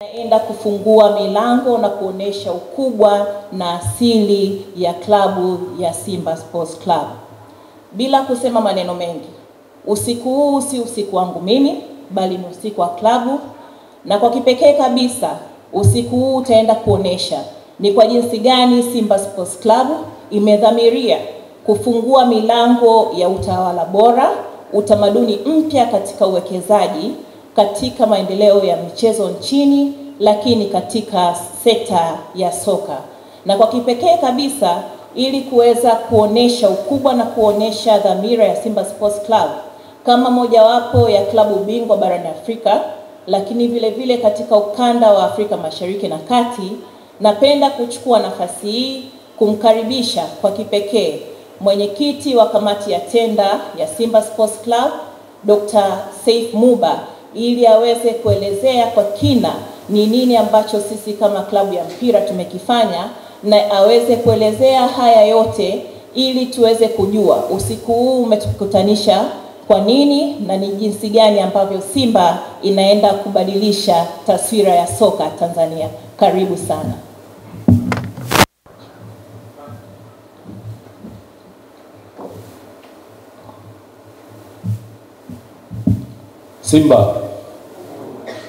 Naenda kufungua milango na kuonesha ukubwa na asili ya klabu ya Simba Sports Club. Bila kusema maneno mengi, usiku huu si usiku wangu mimi, bali ni usiku wa klabu, na kwa kipekee kabisa usiku huu utaenda kuonesha ni kwa jinsi gani Simba Sports Club imedhamiria kufungua milango ya utawala bora, utamaduni mpya katika uwekezaji, katika maendeleo ya michezo nchini, lakini katika sekta ya soka. Na kwa kipekee kabisa, ili kuweza kuonesha ukubwa na kuonesha dhamira ya Simba Sports Club kama mojawapo ya klabu bingwa barani Afrika, lakini vile vile katika ukanda wa Afrika Mashariki na Kati, napenda kuchukua nafasi hii kumkaribisha kwa kipekee mwenyekiti wa kamati ya tenda ya Simba Sports Club, Dr. Saif Muba, ili aweze kuelezea kwa kina ni nini ambacho sisi kama klabu ya mpira tumekifanya, na aweze kuelezea haya yote ili tuweze kujua usiku huu umetukutanisha kwa nini na ni jinsi gani ambavyo Simba inaenda kubadilisha taswira ya soka Tanzania. Karibu sana.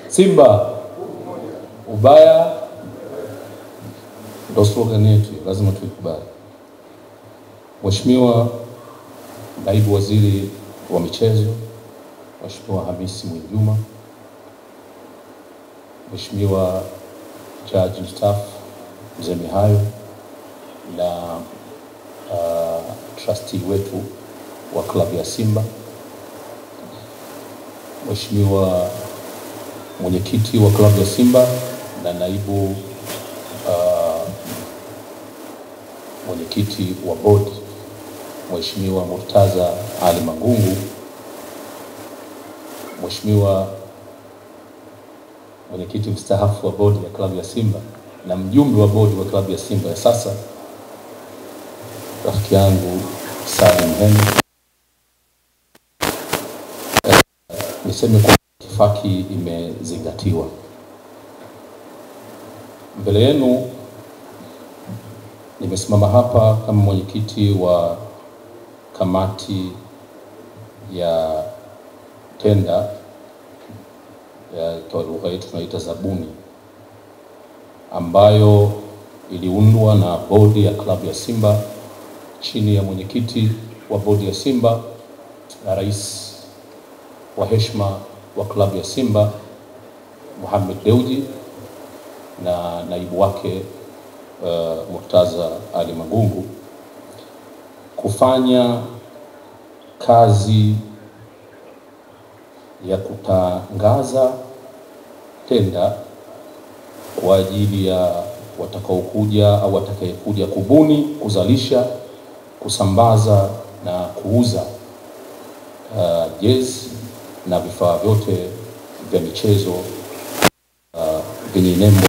Simba ubaya ndio slogan yetu, lazima tuikubali. Mheshimiwa Naibu Waziri wa Michezo, Mheshimiwa Hamisi Mwinjuma, Mheshimiwa Jaji Mstaafu Mzee Mihayo, na trustee wetu wa klabu ya Simba, Mheshimiwa mwenyekiti wa klabu ya Simba na naibu mwenyekiti wa bodi, Mheshimiwa Murtaza Ali Mangungu, Mheshimiwa mwenyekiti mstaafu wa bodi ya klabu ya Simba na mjumbe wa bodi wa klabu ya Simba ya sasa, rafiki yangu Salim Heni. Niseme kwa itifaki imezingatiwa. Mbele yenu nimesimama hapa kama mwenyekiti wa kamati ya tenda ya kwa lugha yetu tunaita zabuni, ambayo iliundwa na bodi ya klabu ya Simba chini ya mwenyekiti wa bodi ya Simba na rais wa heshima wa klabu ya Simba Mohamed Dewji na naibu wake Murtaza Ali Mangungu, kufanya kazi ya kutangaza tenda kwa ajili ya watakaokuja au watakayekuja kubuni, kuzalisha, kusambaza na kuuza jezi na vifaa vyote vya michezo vyenye nembo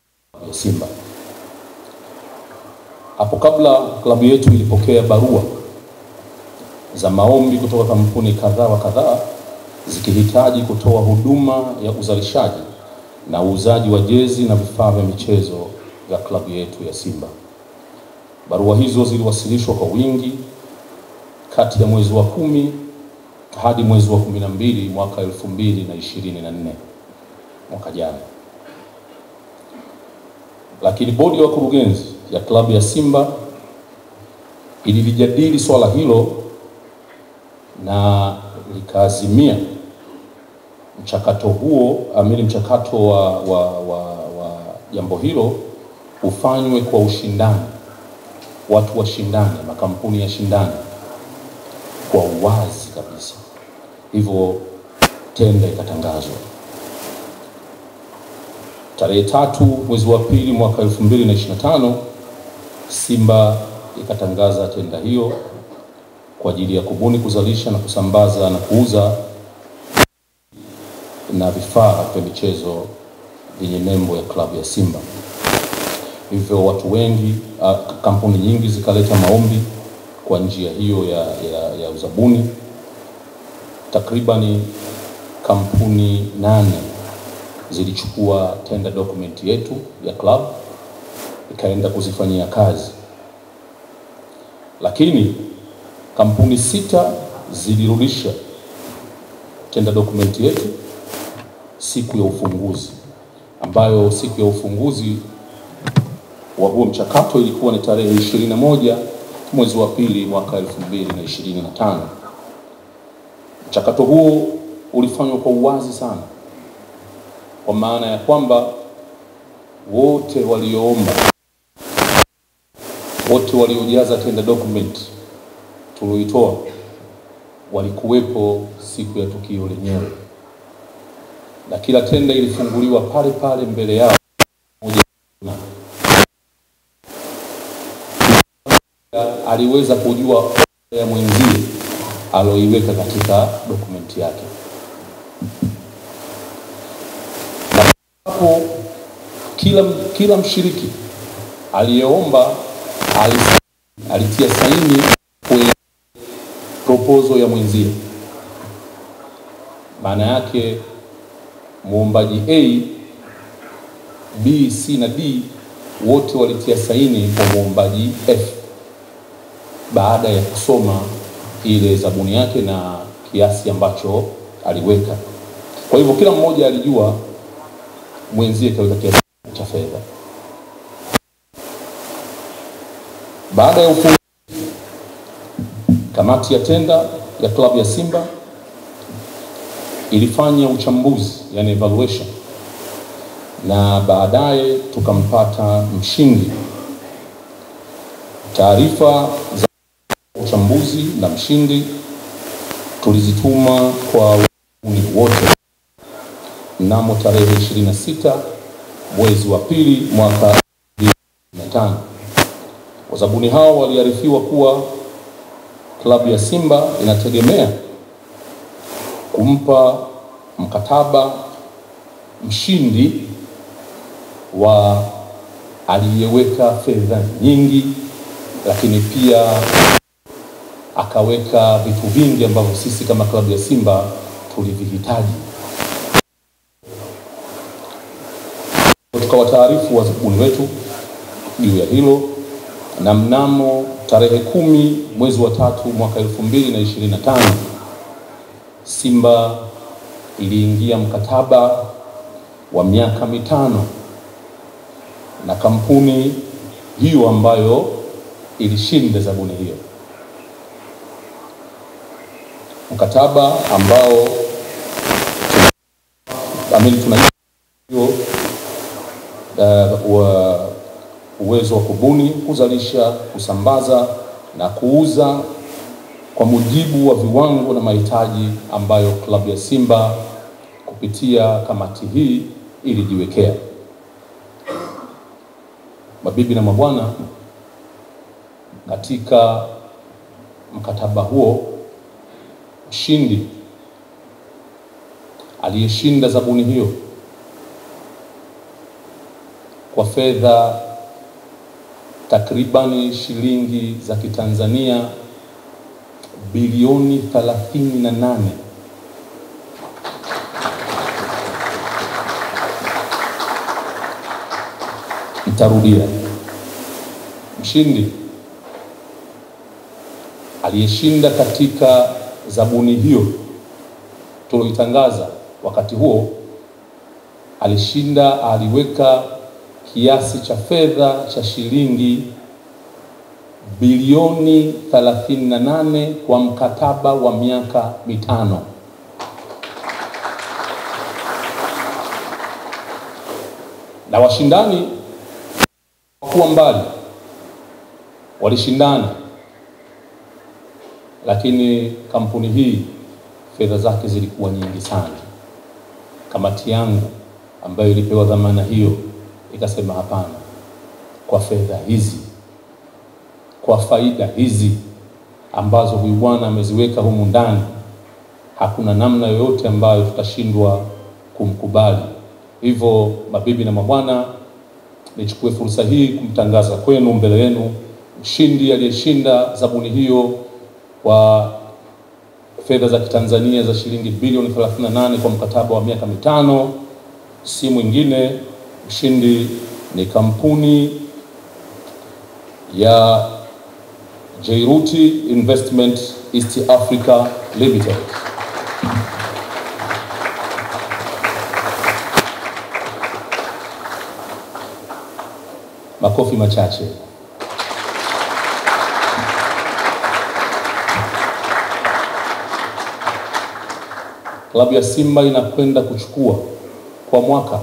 ya Simba. Hapo kabla klabu yetu ilipokea barua za maombi kutoka kampuni kadhaa wa kadhaa zikihitaji kutoa huduma ya uzalishaji na uuzaji wa jezi na vifaa vya michezo vya klabu yetu ya Simba. Barua hizo ziliwasilishwa kwa wingi kati ya mwezi wa 10 hadi mwezi wa 12 mwaka 2024, mwaka jana. Lakini bodi ya wakurugenzi ya klabu ya Simba ililijadili swala hilo na likaazimia mchakato huo, mchakato wa jambo hilo ufanywe kwa ushindani, watu washindane, makampuni ya shindani kwa uwazi kabisa. Hivyo tenda ikatangazwa. Tarehe 3 mwezi wa 2 mwaka 2025 Simba ikatangaza tenda hiyo kwa ajili ya kubuni, kuzalisha na kusambaza na kuuza na vifaa vya michezo vyenye nembo ya klabu ya Simba. Hivyo watu wengi, kampuni nyingi zikaleta maombi kwa njia hiyo ya uzabuni. Takribani kampuni 8 zilichukua tender document yetu ya club ikaenda kuzifanyia kazi, lakini kampuni 6 zilirudisha tender document yetu siku ya ufunguzi, ambayo siku ya ufunguzi wa huo mchakato ilikuwa ni tarehe 21 mwezi wa pili mwaka 2025. Mchakato huo ulifanywa kwa uwazi sana, kwa maana ya kwamba wote walioomba, wote waliojaza tender document tulioitoa walikuwepo siku ya tukio lenyewe, na kila tenda ilifunguliwa pale pale mbele yao. Aliweza kujua ya mwenzie aloiweka katika dokumenti yake. Na hapo kila mshiriki aliyeomba alitia saini kwenye proposal ya mwenzie. Maana yake muombaji A, B, C na D wote walitia saini kwa muombaji F baada ya kusoma ile zabuni yake na kiasi ambacho aliweka. Kwa hivyo kila mmoja alijua mwenzie kaweka kiasi cha fedha. Baada ya ufunguzi, kamati ya tenda ya klabu ya Simba ilifanya uchambuzi, yani evaluation, na baadaye tukampata mshindi. Taarifa za uchambuzi na mshindi tulizituma kwa wabuni wote mnamo tarehe 26 mwezi wa pili mwaka 2025. Wazabuni hao waliarifiwa kuwa klabu ya Simba inategemea kumpa mkataba mshindi wa aliyeweka fedha nyingi, lakini pia akaweka vitu vingi ambavyo sisi kama klabu ya Simba tulivihitaji. Tukawataarifu wazabuni wetu juu ya hilo, na mnamo tarehe 10 mwezi wa 3 mwaka 2025 Simba iliingia mkataba wa miaka 5 na kampuni hiyo ambayo ilishinda zabuni hiyo. Mkataba ambao uwezo wa kubuni, kuzalisha, kusambaza na kuuza kwa mujibu wa viwango na mahitaji ambayo klabu ya Simba kupitia kamati hii ilijiwekea. Mabibi na mabwana, katika mkataba huo mshindi aliyeshinda zabuni hiyo kwa fedha takribani shilingi za Kitanzania bilioni 38. Nitarudia. Mshindi aliyeshinda katika zabuni hiyo tuloitangaza wakati huo aliweka kiasi cha fedha cha shilingi bilioni 38 kwa mkataba wa miaka 5. Na washindani kuwa mbali walishindana, lakini kampuni hii fedha zake zilikuwa nyingi sana. Kamati yangu ambayo ilipewa dhamana hiyo ikasema hapana, kwa fedha hizi, kwa faida hizi ambazo huyu bwana ameziweka humu ndani, hakuna namna yoyote ambayo tutashindwa kumkubali. Hivyo mabibi na mabwana, nichukue fursa hii kumtangaza kwenu mbele yenu mshindi aliyeshinda zabuni hiyo kwa fedha za Kitanzania za shilingi bilioni 38 kwa mkataba wa miaka 5 si mwingine, mshindi ni kampuni ya Jairuti Investment East Africa Limited. Makofi machache. Klabu ya Simba inakwenda kuchukua kwa mwaka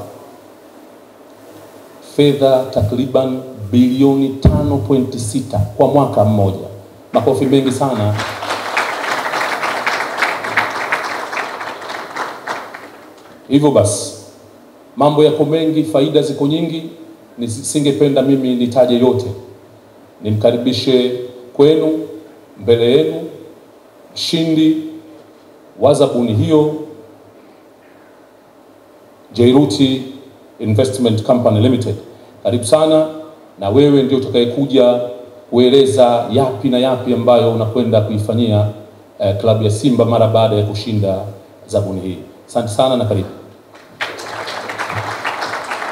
fedha takriban bilioni 5.6 kwa mwaka mmoja. Makofi mengi sana. Hivyo basi, mambo yako mengi, faida ziko nyingi, nisingependa mimi nitaje yote. Nimkaribishe kwenu, mbele yenu, mshindi wa zabuni hiyo, Jairuti Investment Company Limited. Karibu sana, na wewe ndio utakayekuja kueleza yapi na yapi ambayo unakwenda kuifanyia klabu ya Simba mara baada ya kushinda zabuni hii. Asante sana na karibu.